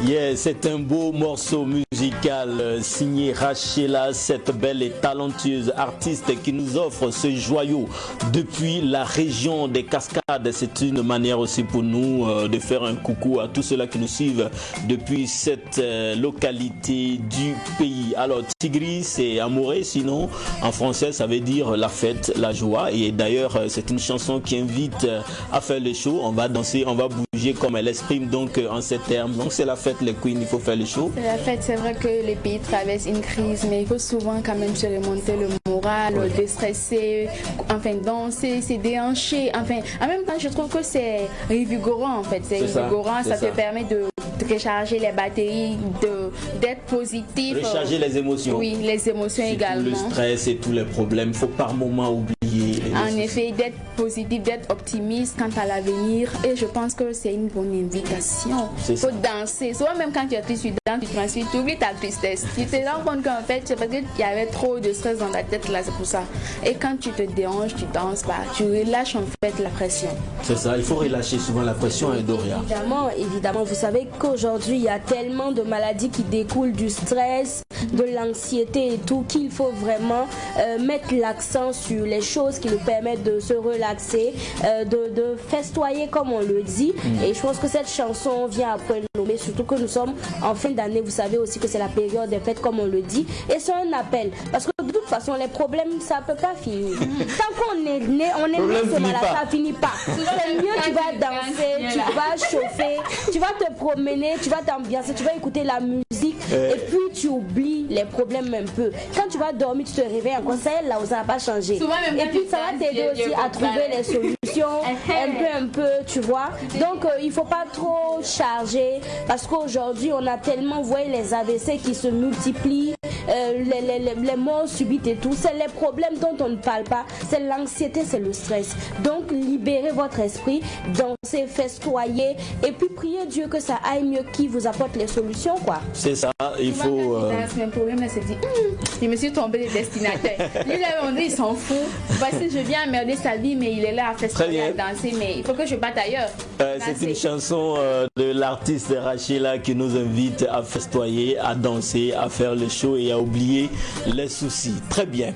Yeah, c'est un beau morceau musical signé Rachela, cette belle et talentueuse artiste qui nous offre ce joyau depuis la région des Cascades. C'est une manière aussi pour nous de faire un coucou à tous ceux-là qui nous suivent depuis cette localité du pays. Alors Tigri, c'est amoureux, sinon en français ça veut dire la fête, la joie. Et d'ailleurs c'est une chanson qui invite à faire le show. On va danser, on va bouger comme elle exprime donc en ces termes. Donc c'est la fête, les queens, il faut faire le show. C'est la fête, c'est vrai que les pays traversent une crise, mais il faut souvent quand même se remonter le moral, déstresser, enfin danser, se déhancher. Enfin, en même temps, je trouve que c'est revigorant en fait. C'est revigorant, ça te permet de recharger les batteries, d'être positif. Recharger les émotions. Oui, les émotions également. Le stress et tous les problèmes, il faut par moment oublier. En effet, d'être positif, d'être optimiste quant à l'avenir. Et je pense que c'est une bonne invitation. Il faut danser. Souvent, même quand tu es triste, tu danses, tu transmets, tu oublies ta tristesse. Tu te rends compte qu'en fait, c'est parce qu'il y avait trop de stress dans ta tête là, c'est pour ça. Et quand tu te déranges, tu danses pas, tu relâches en fait la pression. C'est ça, il faut relâcher souvent la pression, Doria. Évidemment, vous savez qu'aujourd'hui, il y a tellement de maladies qui découlent du stress, de l'anxiété et tout, qu'il faut vraiment mettre l'accent sur les choses qui nous permettent de se relaxer, de festoyer comme on le dit. Et je pense que cette chanson vient après nommer, surtout que nous sommes en fin d'année. Vous savez aussi que c'est la période des fêtes comme on le dit. Et c'est un appel. Parce que de toute façon, les problèmes, ça ne peut pas finir. Tant qu'on est né, ce malade, ça ne finit pas. C'est mieux, tu vas danser, tu vas chauffer, tu vas te promener, tu vas t'ambiancer, tu vas écouter la musique et puis tu oublies les problèmes un peu. Quand tu vas dormir, tu te réveilles encore, ça là où ça n'a pas changé. Et puis ça va t'aider aussi à trouver les solutions un peu, tu vois. Donc il ne faut pas trop charger parce qu'aujourd'hui on a tellement, vous voyez, les AVC qui se multiplient, les morts subites et tout. C'est les problèmes dont on ne parle pas, c'est l'anxiété, c'est le stress. Donc libérez votre esprit, dansez, festoyez et puis priez Dieu que ça aille mieux, qui vous apporte les solutions, quoi. C'est ça, il faut... Le problème là, c'est dit, je me suis trompé de destinataire. Lui là, on dit, il s'en fout. Parce que je viens emmerder sa vie, mais il est là à festoyer, à danser, mais il faut que je batte ailleurs. C'est une chanson de l'artiste Rachela qui nous invite à festoyer, à danser, à faire le show et à oublier les soucis. Très bien.